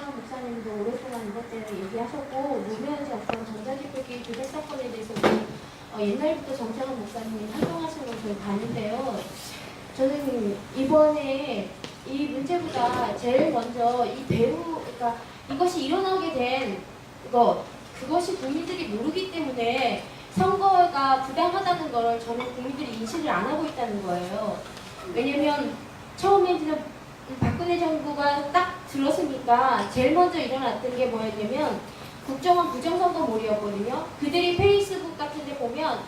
정창훈 목사님도 오랫동안 이것 때문에 얘기하셨고, 노무현 정권 전자기표기 조작 사건에 대해서 옛날부터 정창훈 목사님이 활동하시는 걸 저희 봤는데요. 저는 이번에 이 문제보다 제일 먼저 이 그러니까 이것이 일어나게 된 그것이 국민들이 모르기 때문에 선거가 부당하다는 걸 저는 국민들이 인식을 안 하고 있다는 거예요. 왜냐면 처음에는 박근혜 정부가 딱 들었으니까 제일 먼저 일어났던 게 뭐였냐면 국정원 부정선거몰이였거든요. 그들이 페이스북 같은 데 보면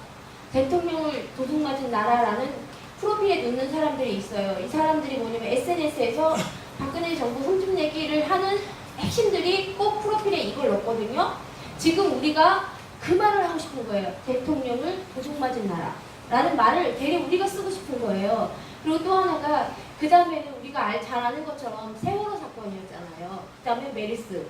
대통령을 도둑맞은 나라라는 프로필에 넣는 사람들이 있어요. 이 사람들이 뭐냐면 SNS에서 박근혜 정부 흠집내기를 하는 핵심들이 꼭 프로필에 이걸 넣거든요. 지금 우리가 그 말을 하고 싶은 거예요. 대통령을 도둑맞은 나라라는 말을 대략 우리가 쓰고 싶은 거예요. 그리고 또 하나가 그 다음에는 우리가 잘 아는 것처럼 세월호 사건이었잖아요. 그 다음에 메르스.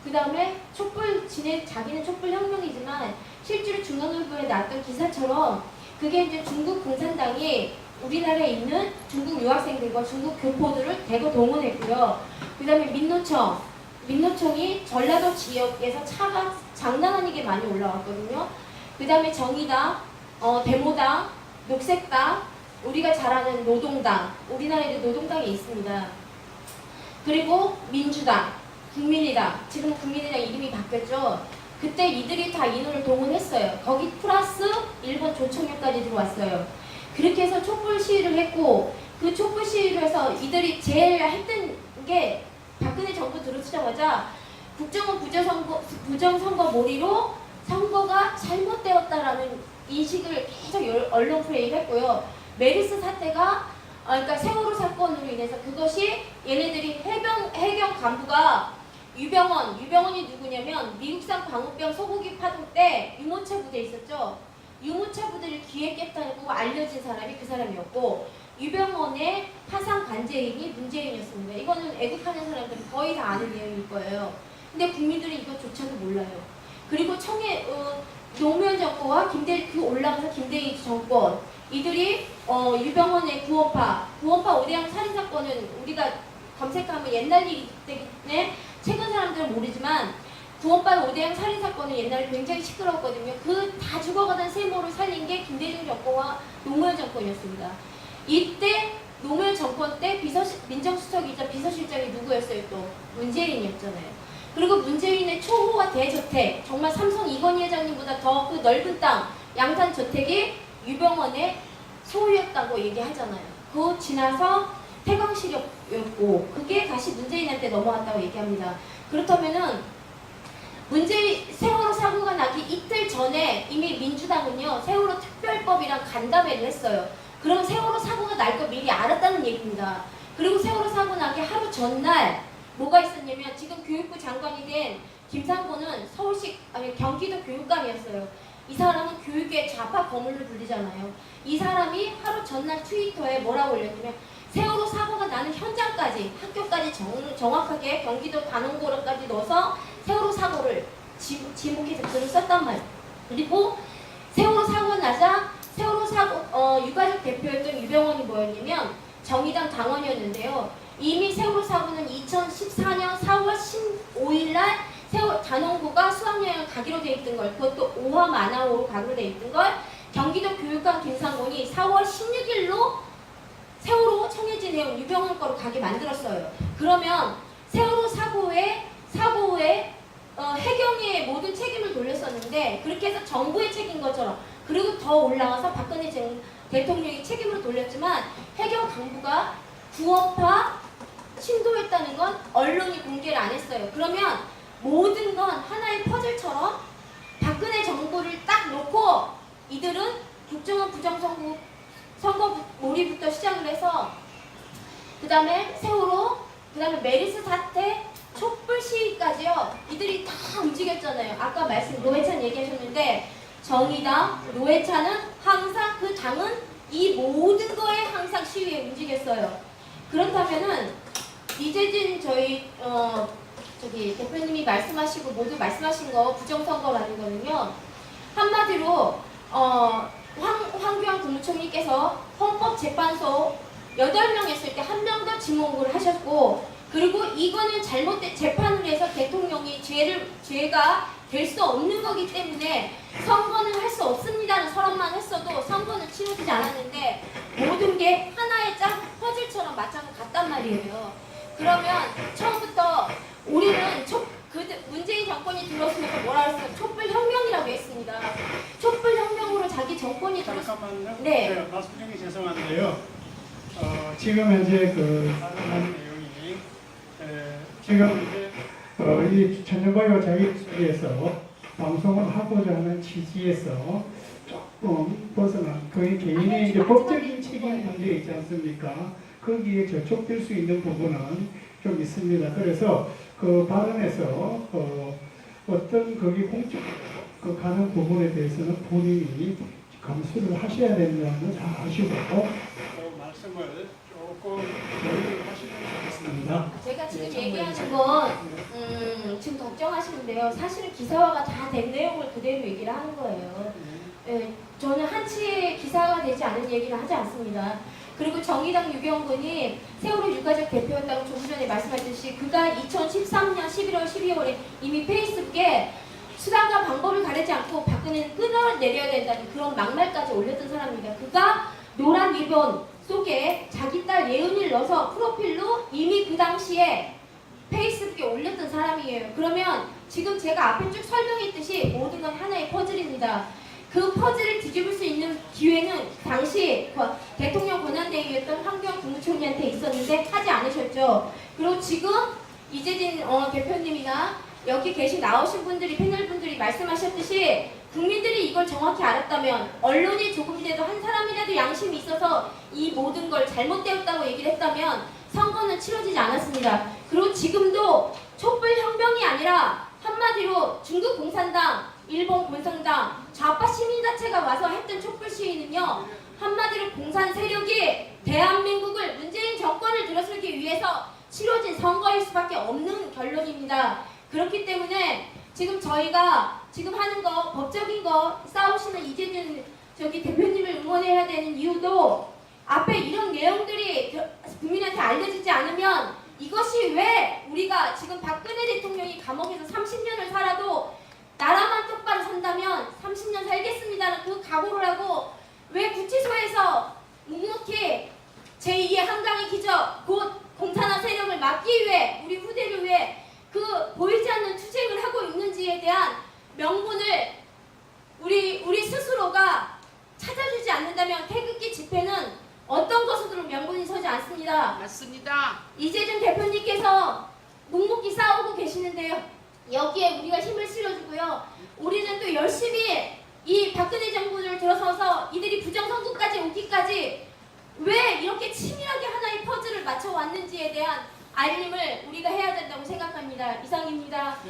그 다음에 자기는 촛불혁명이지만 실제로 중앙일보에 나왔던 기사처럼 그게 이제 중국 공산당이 우리나라에 있는 중국 유학생들과 중국 교포들을 대거 동원했고요. 그 다음에 민노총이 전라도 지역에서 차가 장난 아니게 많이 올라왔거든요. 그 다음에 정의당, 데모당, 녹색당, 우리가 잘 아는 노동당, 우리나라에도 노동당이 있습니다. 그리고 민주당, 국민의당, 지금 국민의당 이름이 바뀌었죠. 그때 이들이 다 인원을 동원했어요. 거기 플러스 일본 조총련까지 들어왔어요. 그렇게 해서 촛불 시위를 했고, 그 촛불 시위를 해서 이들이 제일 했던 게 박근혜 정부 들어서자마자 국정원 부정선거 몰이로 선거가 잘못되었다라는 인식을 계속 언론 플레이를 했고요. 메르스 사태가 그러니까 세월호 사건으로 인해서 그것이 얘네들이 해경 간부가 유병원이 누구냐면 미국산 광우병 소고기 파동 때 유모차 부대에 있었죠. 유모차 부대를 기획했다고 알려진 사람이 그 사람이었고, 유병원의 파상 관제인이 문재인이었습니다. 이거는 애국하는 사람들은 거의 다 아는 내용일 거예요. 근데 국민들은 이것조차도 몰라요. 그리고 노무현 정권과 올라가서 김대희 정권, 이들이 유병원의 구원파 5대양 살인사건은 우리가 검색하면 옛날 일이기 때문에 최근 사람들은 모르지만 구원파 5대양 살인사건은 옛날에 굉장히 시끄러웠거든요. 그 다 죽어가던 세모를 살린 게 김대중 정권과 노무현 정권이었습니다. 이때 노무현 정권 때 민정수석이자 비서실장이 누구였어요? 또 문재인이었잖아요. 그리고 문재인의 초호화 대저택, 정말 삼성 이건희 회장님보다 더 그 넓은 땅 양산 저택이 유병원의 소유였다고 얘기하잖아요. 그거 지나서 태광실이었고 그게 다시 문재인한테 넘어왔다고 얘기합니다. 그렇다면은 세월호 사고가 나기 이틀 전에 이미 민주당은요 세월호 특별법이랑 간담회를 했어요. 그럼 세월호 사고가 날 거 미리 알았다는 얘기입니다. 그리고 세월호 사고 나기 하루 전날 뭐가 있었냐면 지금 교육부 장관이 된 김상곤은 경기도 교육감이었어요. 이 사람은 교육의 좌파 거물로 불리잖아요. 이 사람이 하루 전날 트위터에 뭐라고 올렸냐면 세월호 사고가 나는 현장까지 학교까지 정확하게 경기도 단원고라까지 넣어서 세월호 사고를 지목해서 글을 썼단 말이에요. 그리고 세월호 사고 나자 세월호 사고 유가족 대표였던 유병원이 뭐였냐면 정의당 당원이었는데요. 이미 세월호 사고는 2014년 4월 15일 날 단원고가 수학여행을 가기로 돼 있던 걸, 그것도 5화 만화호로 가기로 돼 있던 걸 경기도 교육감 김상곤이 4월 16일로 세월호 청해진 해운 유병원 거로 가게 만들었어요. 그러면 세월호 사고에 해경의 모든 책임을 돌렸었는데 그렇게 해서 정부의 책임인 것처럼, 그리고 더 올라가서 박근혜 대통령이 책임을 돌렸지만 해경 강부가 구원파 신도했다는 건 언론이 공개를 안 했어요. 그러면 모든 건 하나의 퍼즐처럼 박근혜 정부를 딱 놓고 이들은 국정원 부정선거 몰이부터 시작을 해서 그 다음에 세월호, 그 다음에 메르스 사태, 촛불 시위까지요. 이들이 다 움직였잖아요. 아까 노회찬 얘기하셨는데 정의당, 노회찬은 항상 그 당은 이 모든 거에 항상 시위에 움직였어요. 그렇다면은 이재진 대표님이 말씀하시고 모두 말씀하신 거 부정선거라는 거는요. 한마디로 황교안 국무총리께서 헌법재판소 8명 했을 때 1명 더 지목을 하셨고 그리고 이거는 잘못된 재판을 해서 대통령이 죄가 될 수 없는 거기 때문에 선거는 할 수 없습니다는 서론만 했어도 선거는 치러지지 않았는데 모든 게 하나의 짝 퍼즐처럼 맞춰서 갔단 말이에요. 그러면 처음부터 우리는 문재인 정권이 들어서면서 뭐라 했어요? 촛불혁명이라고 했습니다. 촛불혁명으로 자기 정권이 잠깐만요. 네. 네, 말씀 중에 죄송한데요. 지금 현재 그 발언한 내용이 지금 이제 이 천연바이오 자기소개에서 방송을 하고자 하는 취지에서 조금 벗어난 그 개인의 이제 법적인 책임 문제 있지 않습니까? 거기에 저촉될 수 있는 부분은 좀 있습니다. 그래서 그 발언에서 어떤 거기 공적 그 가는 부분에 대해서는 본인이 감수를 하셔야 된다는 걸 잘 아시고 그 말씀을 조금 조율을 하시면 좋겠습니다. 제가 지금 얘기하는 건 지금 걱정하시는데요. 사실은 기사화가 다 된 내용을 그대로 얘기를 하는 거예요. 저는 한치의 기사가 되지 않은 얘기는 하지 않습니다. 그리고 정의당 유경근이 세월호 유가족 대표였다고 조금 전에 말씀하셨듯이 그가 2013년 11월 12월에 이미 페이스북에 수단과 방법을 가리지 않고 박근혜는 끊어내려야 된다는 그런 막말까지 올렸던 사람입니다. 그가 노란 리본 속에 자기 딸 예은이를 넣어서 프로필로 이미 그 당시에 페이스북에 올렸던 사람이에요. 그러면 지금 제가 앞에 쭉 설명했듯이 모든 건 하나의 퍼즐입니다. 그 퍼즐을 뒤집을 수 있는 기회는 당시 대통령 권한대행이었던 황교안 국무총리한테 있었는데 하지 않으셨죠. 그리고 지금 이재진 대표님이나 여기 나오신 분들이 패널 분들이 말씀하셨듯이 국민들이 이걸 정확히 알았다면 언론이 조금이라도 한 사람이라도 양심이 있어서 이 모든 걸 잘못되었다고 얘기를 했다면 선거는 치러지지 않았습니다. 그리고 지금도 촛불혁명이 아니라 한마디로 중국 공산당, 일본 공산당, 좌파 시민 자체가 와서 했던 촛불 시위는요. 한마디로 공산 세력이 대한민국을 문재인 정권을 들어서기 위해서 치러진 선거일 수밖에 없는 결론입니다. 그렇기 때문에 지금 저희가 지금 하는 거 법적인 거 싸우시는 이재진 대표님을 응원해야 되는 이유도 앞에 이런 내용들이 국민한테 알려지지 않으면 이것이 왜 우리가 지금 박근혜 대통령이 감옥에서 30년을 살아도 나라만 똑바로 산다면 30년 살겠습니다는 그 각오를 하고 왜 구치소에서 묵묵히 제2의 한강의 기적 곧 공산화 세력을 막기 위해 우리 후대를 위해 그 보이지 않는 투쟁을 하고 있는지에 대한 명분을 우리 스스로가 찾아주지 않는다면 태극기 집회는 어떤 것으로도 명분이 서지 않습니다. 맞습니다. 이재준 대표님께서 묵묵히 싸우고 계시는데요. 여기에 우리가 힘을 실어주고요. 우리는 또 열심히 이 박근혜 정부를 들어서서 이들이 부정선거까지 오기까지 왜 이렇게 치밀하게 하나의 퍼즐을 맞춰왔는지에 대한 알림을 우리가 해야 된다고 생각합니다. 이상입니다. 네.